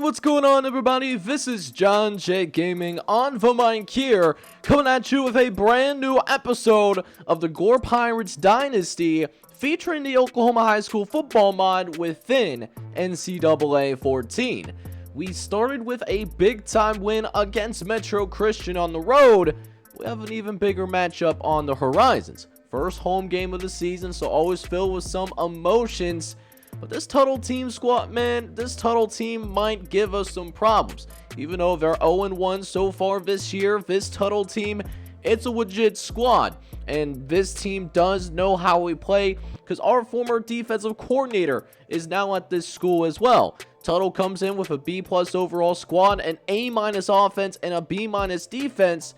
What's going on, everybody? This is John J Gaming on the mic here, coming at you with a brand new episode of the Gore Pirates Dynasty, featuring the Oklahoma high school football mod within NCAA 14. We started with a big-time win against Metro Christian on the road. We have an even bigger matchup on the horizons. First home game of the season, so always filled with some emotions. But this Tuttle team squad, man, this Tuttle team might give us some problems. Even though they're 0-1 so far this year, this Tuttle team, it's a legit squad. And this team does know how we play because our former defensive coordinator is now at this school as well. Tuttle comes in with a B+ overall squad, an A- offense, and a B- defense.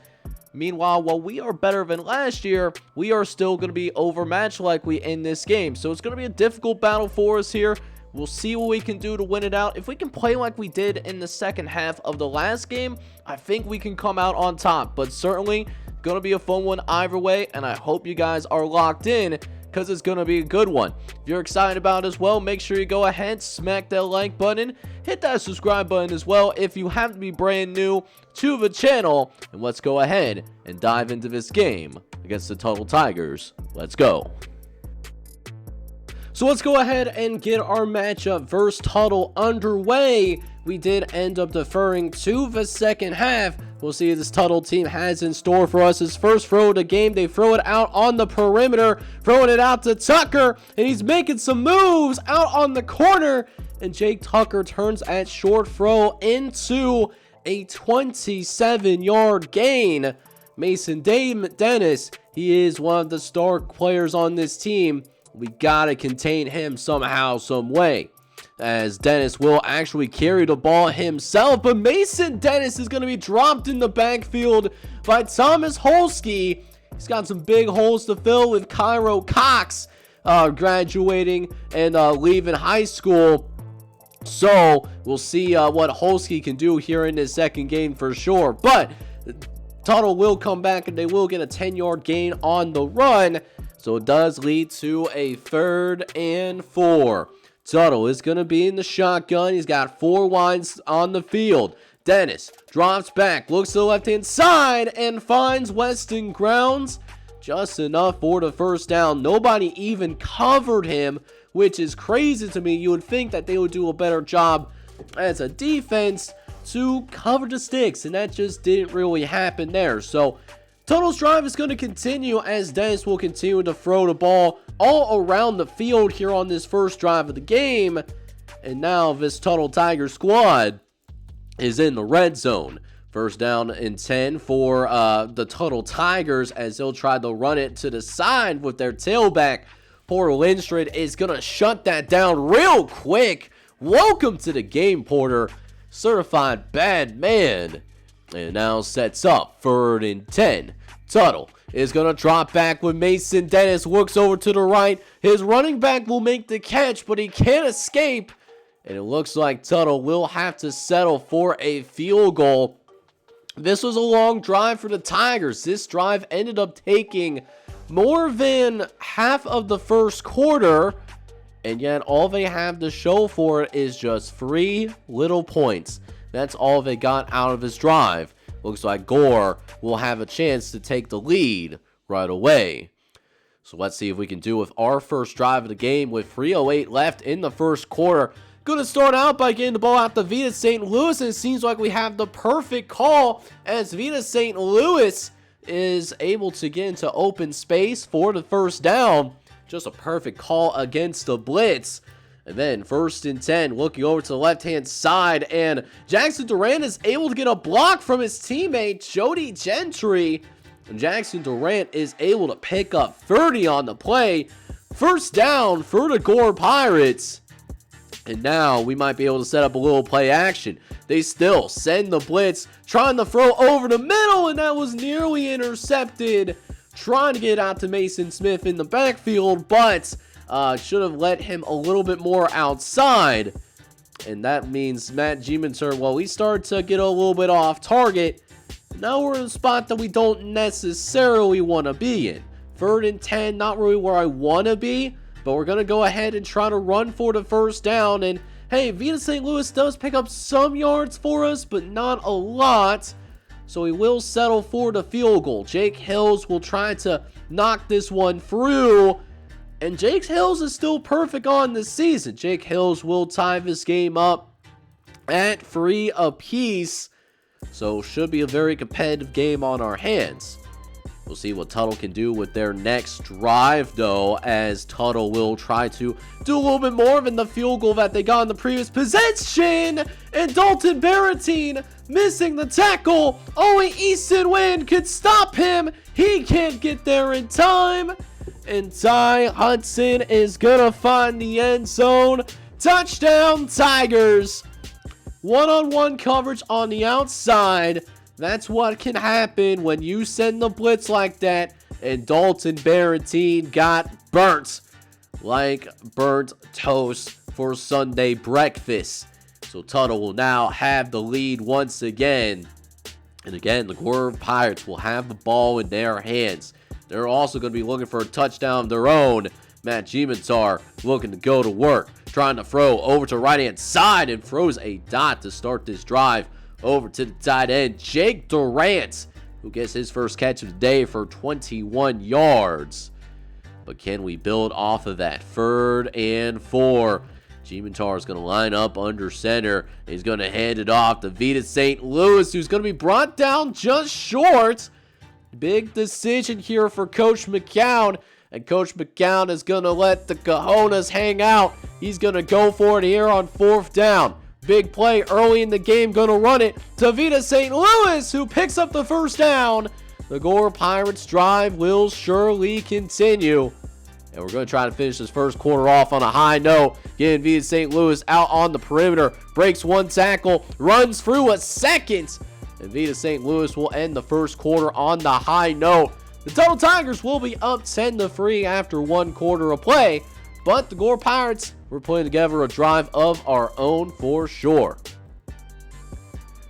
Meanwhile, while we are better than last year, we are still going to be overmatched likely in this game. So it's going to be a difficult battle for us here. We'll see what we can do to win it out. If we can play like we did in the second half of the last game, I think we can come out on top. But certainly, going to be a fun one either way. And I hope you guys are locked in, because it's going to be a good one. If you're excited about it as well, make sure you go ahead, smack that like button, hit that subscribe button as well if you happen to be brand new to the channel. And let's go ahead and dive into this game against the Tuttle Tigers. Let's go. So let's go ahead and get our matchup versus Tuttle underway. We did end up deferring to the second half. We'll see what this Tuttle team has in store for us. His first throw of the game, they throw it out on the perimeter, throwing it out to Tucker, and he's making some moves out on the corner, and Jake Tucker turns at short throw into a 27-yard gain. Mason Dennis, he is one of the star players on this team. We gotta contain him somehow, some way, as Dennis will actually carry the ball himself. But Mason Dennis is going to be dropped in the backfield by Thomas Holsky. He's got some big holes to fill with Cairo Cox graduating and leaving high school. So we'll see what Holsky can do here in his second game for sure. But Tuttle will come back and they will get a 10-yard gain on the run. So it does lead to a 3rd and 4. Tuttle is going to be in the shotgun. He's got 4 wides on the field. Dennis drops back, looks to the left-hand side, and finds Weston Grounds. Just enough for the first down. Nobody even covered him, which is crazy to me. You would think that they would do a better job as a defense to cover the sticks, and that just didn't really happen there. So Tuttle's drive is going to continue as Dennis will continue to throw the ball all around the field here on this first drive of the game. And now this Tuttle Tiger squad is in the red zone. First down and 10 for the Tuttle Tigers as they'll try to run it to the side with their tailback. Porter Lindstrom is going to shut that down real quick. Welcome to the game, Porter. Certified bad man. And now sets up 3rd and 10. Tuttle is going to drop back with Mason Dennis. Looks over to the right. His running back will make the catch, but he can't escape. And it looks like Tuttle will have to settle for a field goal. This was a long drive for the Tigers. This drive ended up taking more than half of the first quarter. And yet all they have to show for it is just 3 little points. That's all they got out of his drive. Looks like Gore will have a chance to take the lead right away. So let's see if we can do with our first drive of the game with 3:08 left in the first quarter. Going to start out by getting the ball out to Vita St. Louis, and it seems like we have the perfect call as Vita St. Louis is able to get into open space for the first down. Just a perfect call against the blitz. And then 1st and 10, looking over to the left-hand side, and Jackson Durant is able to get a block from his teammate, Jody Gentry. And Jackson Durant is able to pick up 30 on the play. First down for the Gore Pirates. And now we might be able to set up a little play action. They still send the blitz, trying to throw over the middle, and that was nearly intercepted. Trying to get out to Mason Smith in the backfield, but should have let him a little bit more outside. And that means Matt Geminter, well, he started to get a little bit off target. Now we're in a spot that we don't necessarily want to be in. 3rd and 10, not really where I want to be. But we're going to go ahead and try to run for the first down. And Hey, Vita St. Louis does pick up some yards for us, but not a lot. So he will settle for the field goal. Jake Hills will try to knock this one through. And Jake Hills is still perfect on this season. Jake Hills will tie this game up at 3 apiece. So should be a very competitive game on our hands. We'll see what Tuttle can do with their next drive, though, as Tuttle will try to do a little bit more than the field goal that they got in the previous possession. And Dalton Barrettine missing the tackle. Only Easton Wynn could stop him. He can't get there in time. And Ty Hudson is going to find the end zone. Touchdown, Tigers. One-on-one coverage on the outside. That's what can happen when you send the blitz like that. And Dalton Barrettine got burnt like burnt toast for Sunday breakfast. So Tuttle will now have the lead once again. And again, the Gore Pirates will have the ball in their hands. They're also going to be looking for a touchdown of their own. Matt Gimentar looking to go to work. Trying to throw over to right-hand side and throws a dot to start this drive. Over to the tight end, Jake Durant, who gets his first catch of the day for 21 yards. But can we build off of that? 3rd and 4. Gimentar is going to line up under center. He's going to hand it off to Vita St. Louis, who's going to be brought down just short. Big decision here for Coach McCown. And Coach McCown is going to let the cojones hang out. He's going to go for it here on 4th down. Big play early in the game, going to run it to Vita St. Louis, who picks up the 1st down. The Gore Pirates drive will surely continue. And we're going to try to finish this first quarter off on a high note. Getting Vita St. Louis out on the perimeter. Breaks one tackle, runs through a second. And Vita St. Louis will end the first quarter on the high note. The Tuttle Tigers will be up 10-3 after 1 quarter of play. But the Gore Pirates, we're putting together a drive of our own for sure.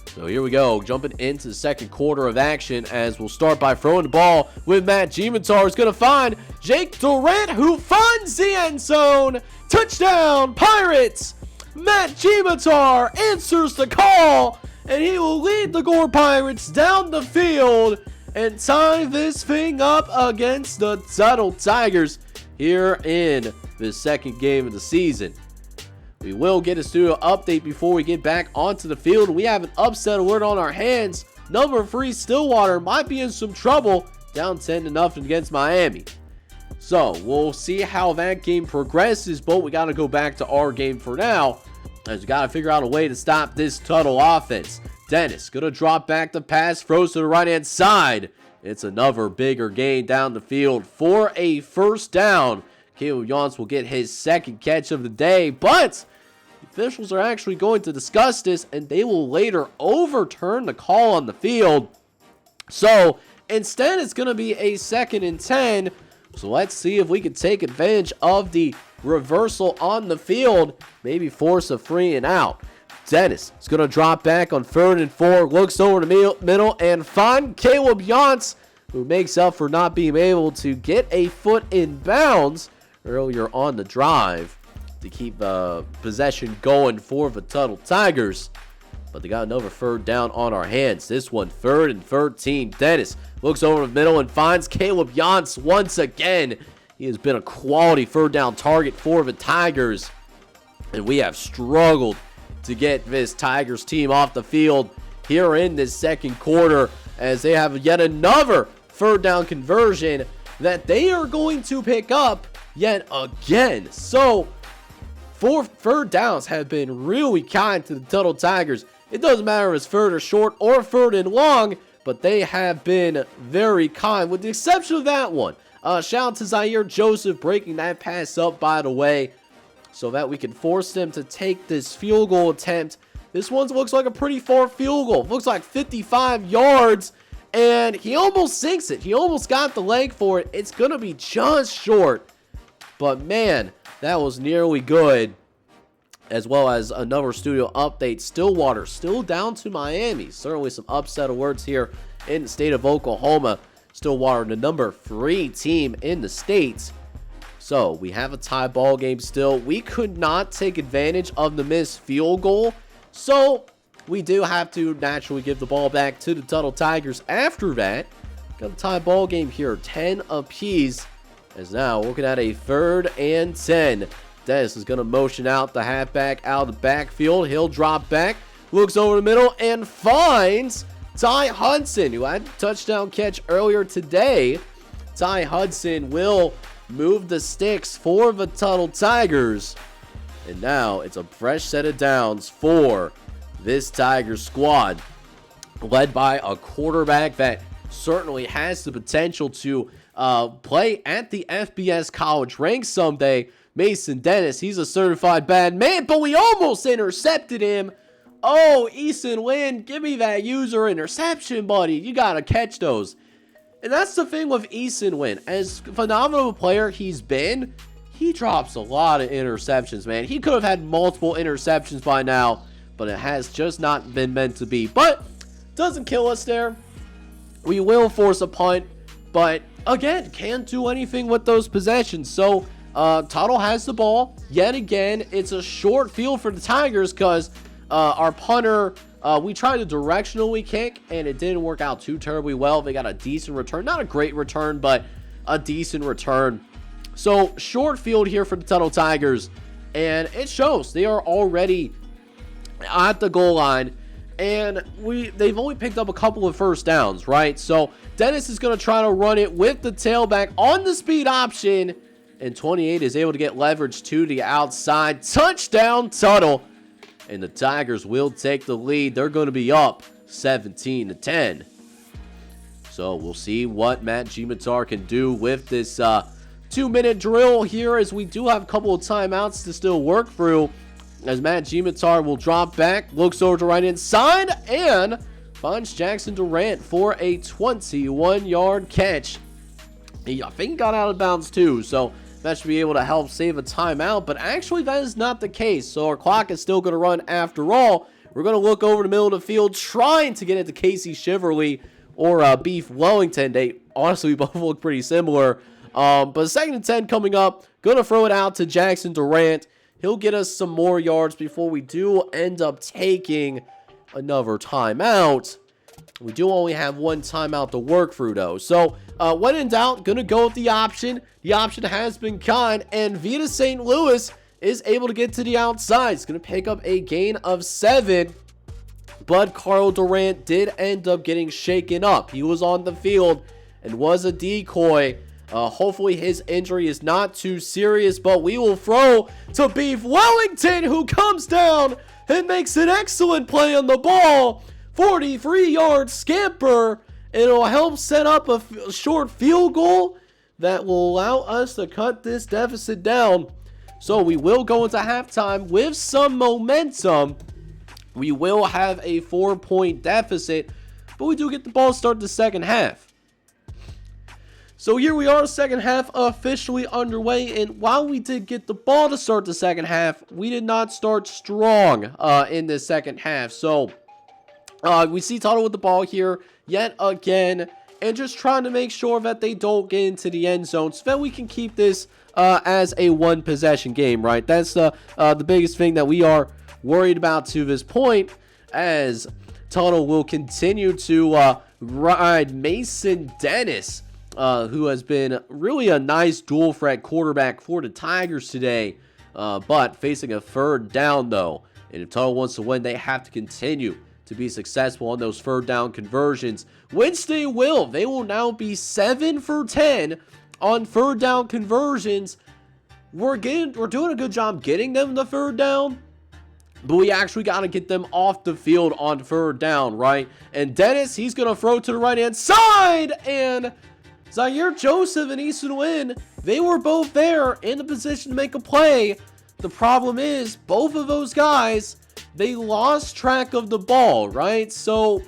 So here we go, jumping into the second quarter of action as we'll start by throwing the ball with Matt Gimentar. Is going to find Jake Durant, who finds the end zone. Touchdown, Pirates! Matt Gimentar answers the call, and he will lead the Gore Pirates down the field and tie this thing up against the Tuttle Tigers here in the second game of the season. We will get a studio update before we get back onto the field. We have an upset alert on our hands. Number 3 Stillwater might be in some trouble, down 10-0 against Miami. So we'll see how that game progresses, but we got to go back to our game for now, as we got to figure out a way to stop this Tuttle offense. Dennis gonna drop back the pass, throws to the right hand side. It's another bigger gain down the field for a 1st down. Caleb Yance will get his 2nd catch of the day, but the officials are actually going to discuss this, and they will later overturn the call on the field. So instead, it's going to be a 2nd and 10. So let's see if we can take advantage of the reversal on the field, maybe force a 3 and out. Dennis is going to drop back on 3rd and 4, looks over the middle and find Caleb Yance, who makes up for not being able to get a foot in bounds earlier on the drive to keep possession going for the Tuttle Tigers. But they got another 3rd down on our hands. This one, 3rd and 13. Dennis looks over the middle and finds Caleb Yance once again. He has been a quality 3rd down target for the Tigers, and we have struggled to get this Tigers team off the field here in this second quarter, as they have yet another 3rd down conversion that they are going to pick up yet again. So 3rd downs have been really kind to the Tuttle Tigers. It doesn't matter if it's 3rd or short or 3rd and long, but they have been very kind, with the exception of that one. Shout out to Zaire Joseph breaking that pass up, by the way, so that we can force them to take this field goal attempt. This one looks like a pretty far field goal. It looks like 55 yards, and he almost sinks it. He almost got the leg for it. It's going to be just short, but man, that was nearly good. As well as another studio update, Stillwater still down to Miami. Certainly some upset alerts here in the state of Oklahoma. Stillwater, the number 3 team in the state, So we have a tie ball game still. We could not take advantage of the missed field goal. So we do have to naturally give the ball back to the Tuttle Tigers after that. Got a tie ball game here, 10 apiece. As now looking at a 3rd and 10. Dennis is going to motion out the halfback out of the backfield. He'll drop back, looks over the middle, and finds Ty Hudson, who had a touchdown catch earlier today. Ty Hudson will move the sticks for the Tuttle Tigers. And now it's a fresh set of downs for this Tigers squad, led by a quarterback that certainly has the potential to play at the FBS college ranks someday. Mason Dennis, he's a certified bad man, but we almost intercepted him. Oh, Easton Lynn, give me that user interception, buddy. You gotta catch those. And that's the thing with Easton Lynn. As phenomenal a player he's been, he drops a lot of interceptions, man. He could have had multiple interceptions by now, but it has just not been meant to be. But doesn't kill us there. We will force a punt, but again, can't do anything with those possessions. So Tuttle has the ball. Yet again, it's a short field for the Tigers because our punter, we tried a directionally kick, and it didn't work out too terribly well. They got a decent return. Not a great return, but a decent return. So, short field here for the Tuttle Tigers, and it shows. They are already at the goal line, and they've only picked up a couple of first downs, right? So, Dennis is going to try to run it with the tailback on the speed option, and 28 is able to get leverage to the outside. Touchdown, Tuttle. And the Tigers will take the lead. They're going to be up 17-10. So we'll see what Matt Gimatar can do with this 2-minute drill here, as we do have a couple of timeouts to still work through. As Matt Gimatar will drop back, looks over to right inside, and finds Jackson Durant for a 21-yard catch. I think he got out of bounds too, so that should be able to help save a timeout, but actually that is not the case. So our clock is still going to run after all. We're going to look over the middle of the field, trying to get it to Casey Shiverly or Beef Wellington. They honestly both look pretty similar. But 2nd and 10 coming up. Going to throw it out to Jackson Durant. He'll get us some more yards before we do end up taking another timeout. We do only have one timeout to work through, though. So, when in doubt, going to go with the option. The option has been kind, and Vita St. Louis is able to get to the outside. It's going to pick up a gain of 7, but Carl Durant did end up getting shaken up. He was on the field and was a decoy. Hopefully his injury is not too serious, but we will throw to Beef Wellington, who comes down and makes an excellent play on the ball. 43-yard scamper. It'll help set up a short field goal that will allow us to cut this deficit down. So we will go into halftime with some momentum. We will have a 4-point deficit, but we do get the ball to start the second half. So here we are, second half officially underway, and while we did get the ball to start the second half, we did not start strong in the second half. So we see Tuttle with the ball here yet again, and just trying to make sure that they don't get into the end zone so that we can keep this as a one-possession game, right? That's the biggest thing that we are worried about to this point, as Tuttle will continue to ride Mason Dennis, who has been really a nice dual threat quarterback for the Tigers today, but facing a 3rd down, though. And if Tuttle wants to win, they have to continue to be successful on those 3rd down conversions, which they will. They will now be 7 for 10 on 3rd down conversions. We're doing a good job getting them the 3rd down, but we actually got to get them off the field on 3rd down, right? And Dennis, he's going to throw to the right-hand side, and Zaire Joseph and Easton Wynn, they were both there in the position to make a play. The problem is, both of those guys, they lost track of the ball, right? So,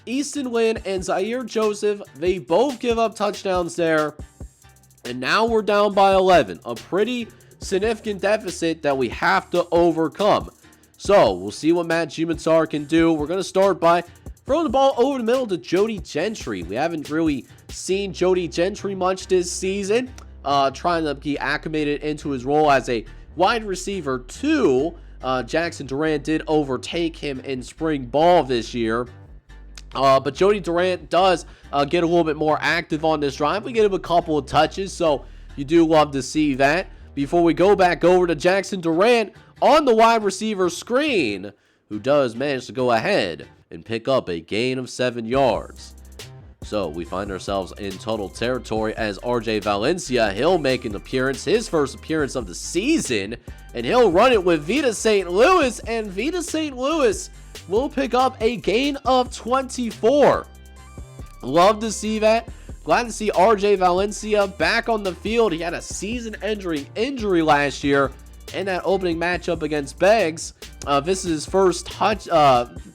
Easton Wynn and Zaire Joseph, they both give up touchdowns there. And now we're down by 11. A pretty significant deficit that we have to overcome. So, we'll see what Matt Gimatar can do. We're going to start by throwing the ball over the middle to Jody Gentry. We haven't really seen Jody Gentry much this season. trying to be acclimated into his role as a wide receiver 2. Jackson Durant did overtake him in spring ball this year. But Jody Durant does get a little bit more active on this drive. We get him a couple of touches, so you do love to see that. Before we go back over to Jackson Durant on the wide receiver screen, who does manage to go ahead and pick up a gain of 7 yards. So we find ourselves in total territory as RJ Valencia, he'll make an appearance, his first appearance of the season, and he'll run it with Vita St. Louis, and Vita St. Louis will pick up a gain of 24. Love to see that. Glad to see RJ Valencia back on the field. He had a season-ending injury last year in that opening matchup against Beggs. This is his first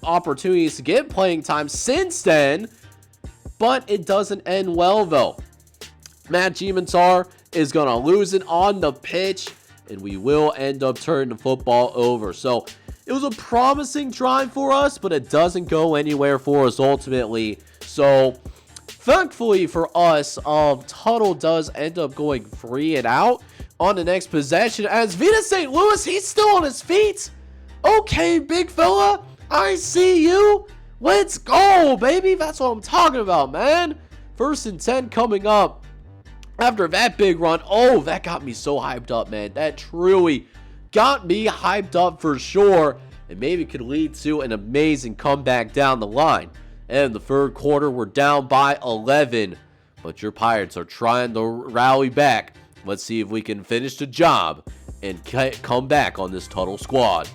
opportunities to get playing time since then, but it doesn't end well though. Matt Gimentar is going to lose it on the pitch, and we will end up turning the football over. So it was a promising drive for us, but it doesn't go anywhere for us ultimately. So thankfully for us, Tuttle does end up going 3 and out on the next possession as Vita St. Louis, he's still on his feet. Okay, big fella, I see you. Let's go, baby. That's what I'm talking about, man. 1st and 10 coming up after that big run. Oh, that got me so hyped up, man. That truly got me hyped up for sure, and maybe could lead to an amazing comeback down the line. And the 3rd quarter, we're down by 11, but your Pirates are trying to rally back. Let's see if we can finish the job and come back on this Tuttle squad.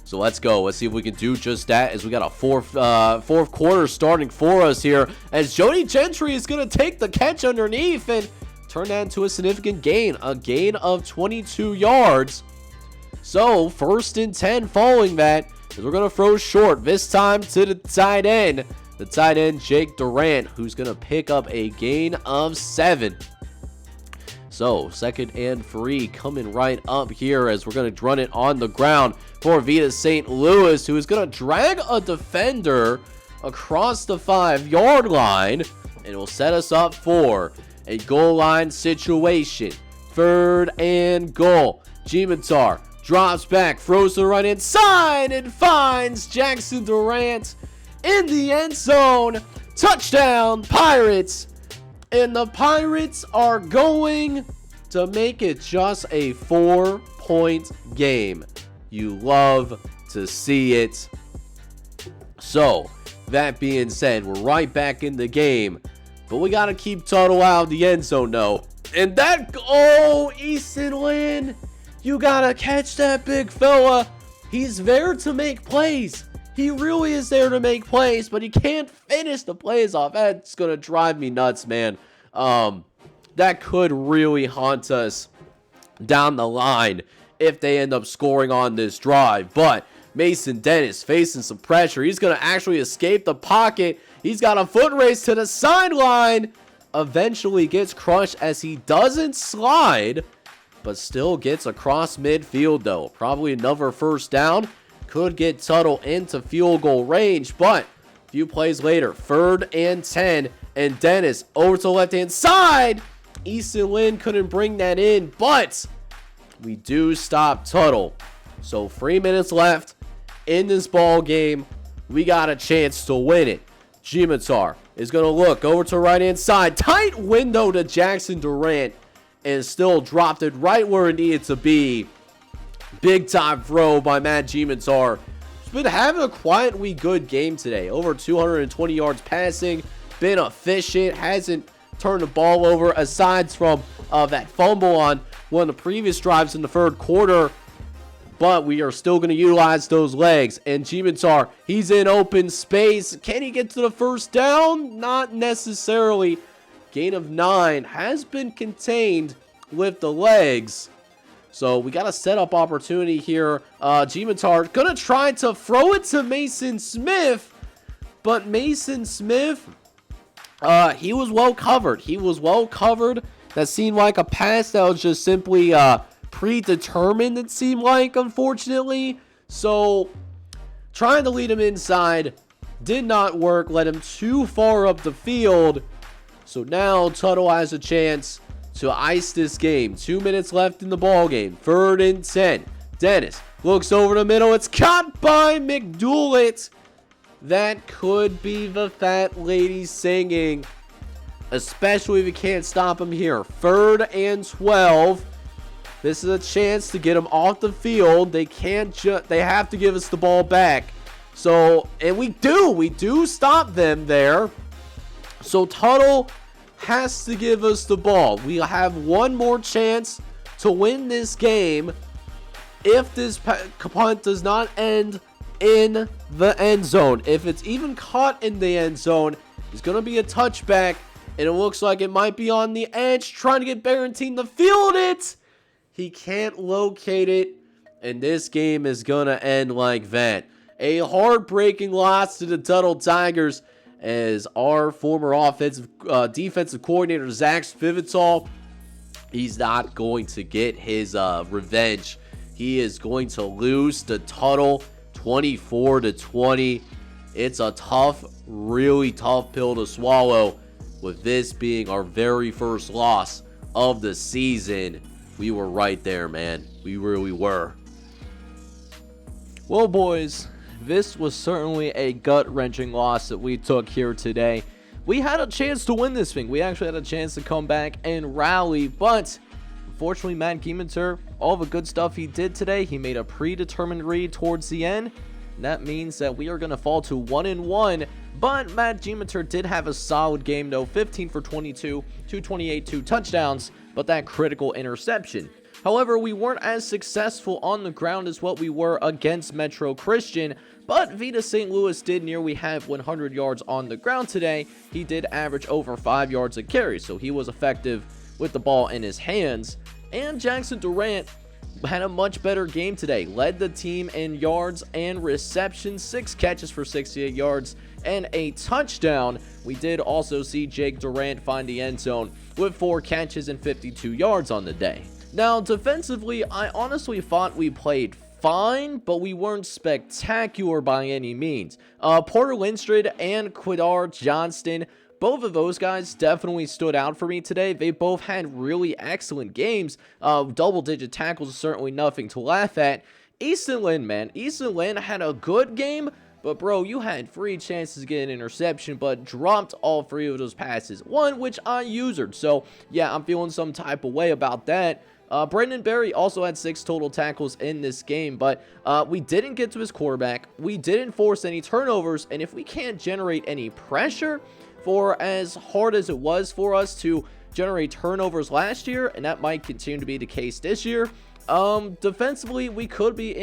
So let's go. Let's see if we can do just that, as we got a fourth quarter starting for us here, as Jody Gentry is going to take the catch underneath and turn that into a significant gain, a gain of 22 yards. So 1st and 10 following that, as we're going to throw short, this time to the tight end. The tight end, Jake Durant, who's going to pick up a gain of 7. So 2nd and 3 coming right up here, as we're going to run it on the ground for Vita St. Louis, who is going to drag a defender across the 5-yard line, and will set us up for a goal line situation. 3rd and goal. Gimentar drops back, throws to the right hand side, and finds Jackson Durant in the end zone. Touchdown, Pirates. And the Pirates are going to make it just a 4-point game. You love to see it. So, that being said, we're right back in the game, but we got to keep Tuttle out of the end zone, though. And that, oh, Easton Lynn, you got to catch that big fella. He's there to make plays. He really is there to make plays, but he can't finish the plays off. That's going to drive me nuts, man. That could really haunt us down the line if they end up scoring on this drive. But Mason Dennis facing some pressure. He's going to actually escape the pocket. He's got a foot race to the sideline. Eventually gets crushed as he doesn't slide, but still gets across midfield though. Probably another 1st down. Could get Tuttle into field goal range, but a few plays later, 3rd and 10, and Dennis over to the left-hand side. Easton Lynn couldn't bring that in, but we do stop Tuttle. So 3 minutes left in this ball game. We got a chance to win it. Gimentar is going to look over to the right-hand side. Tight window to Jackson Durant, and still dropped it right where it needed to be. Big time throw by Matt Gimentar. He's been having a quietly good game today. Over 220 yards passing. Been efficient. Hasn't turned the ball over aside from that fumble on one of the previous drives in the 3rd quarter. But we are still going to utilize those legs. And Gimentar, he's in open space. Can he get to the 1st down? Not necessarily. Gain of 9 has been contained with the legs. So we got a setup opportunity here. Gimentar going to try to throw it to Mason Smith. But Mason Smith, he was well covered. He was well covered. That seemed like a pass that was just simply predetermined, it seemed like, unfortunately. So trying to lead him inside did not work. Led him too far up the field. So now Tuttle has a chance to ice this game. 2 minutes left in the ball game. 3rd and 10. Dennis looks over the middle. It's caught by McDoulet. That could be the fat lady singing, especially if you can't stop him here. 3rd and 12. This is a chance to get him off the field. They have to give us the ball back. So, and we do stop them there. So Tuttle has to give us the ball. We have one more chance to win this game if this punt does not end in the end zone. If it's even caught in the end zone, it's going to be a touchback, and it looks like it might be on the edge, trying to get Barrentine to field it. He can't locate it, and this game is going to end like that. A heartbreaking loss to the Tuttle Tigers, as our former defensive coordinator, Zach Spivital, he's not going to get his revenge. He is going to lose to Tuttle 24-20. It's a tough, really tough pill to swallow, with this being our very first loss of the season. We were right there, man. We really were. Well, boys, this was certainly a gut-wrenching loss that we took here today. We had a chance to win this thing. We actually had a chance to come back and rally, but unfortunately, Matt Giementer, all the good stuff he did today, he made a predetermined read towards the end. And that means that we are going to fall to 1-1. But Matt Giementer did have a solid game, though. 15 for 22, 228, 2 touchdowns, but that critical interception. However, we weren't as successful on the ground as what we were against Metro Christian, but Vita St. Louis did nearly have 100 yards on the ground today. He did average over 5 yards a carry, so he was effective with the ball in his hands. And Jackson Durant had a much better game today. Led the team in yards and receptions, 6 catches for 68 yards and a touchdown. We did also see Jake Durant find the end zone with 4 catches and 52 yards on the day. Now, defensively, I honestly thought we played fine, but we weren't spectacular by any means. Porter Lindstrom and Quidar Johnston, both of those guys definitely stood out for me today. They both had really excellent games. Double-digit tackles is certainly nothing to laugh at. Easton Lynn, man. Easton Lynn had a good game, but bro, you had 3 chances to get an interception, but dropped all 3 of those passes. One, which I usered. So, yeah, I'm feeling some type of way about that. Brendan Berry also had 6 total tackles in this game, but we didn't get to his quarterback. We didn't force any turnovers, and if we can't generate any pressure, for as hard as it was for us to generate turnovers last year, and that might continue to be the case this year, defensively, we could be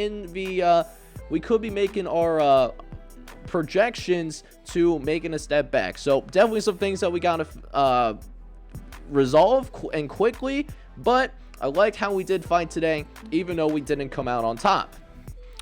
making our projections to making a step back. So definitely some things that we gotta resolve and quickly, but I liked how we did fight today, even though we didn't come out on top.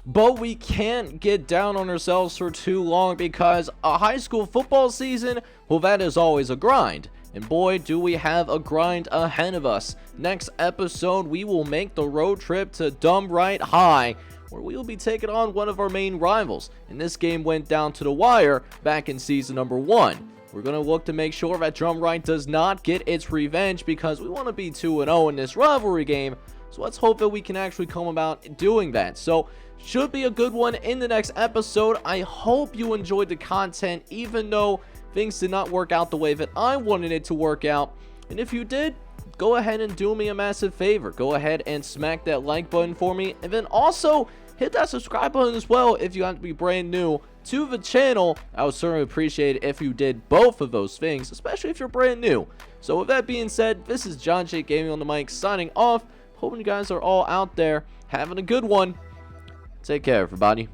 But we can't get down on ourselves for too long, because a high school football season, well, that is always a grind. And boy, do we have a grind ahead of us. Next episode, we will make the road trip to Dumb Right High, where we will be taking on one of our main rivals. And this game went down to the wire back in season number 1. We're going to look to make sure that Drum Right does not get its revenge, because we want to be 2-0 in this rivalry game. So let's hope that we can actually come about doing that. So should be a good one in the next episode. I hope you enjoyed the content, even though things did not work out the way that I wanted it to work out. And if you did, go ahead and do me a massive favor. Go ahead and smack that like button for me, and then also hit that subscribe button as well if you have to be brand new to the channel. I would certainly appreciate it if you did both of those things, especially if you're brand new. So with that being said, this is John J. Gaming on the mic signing off. Hoping you guys are all out there having a good one. Take care, everybody.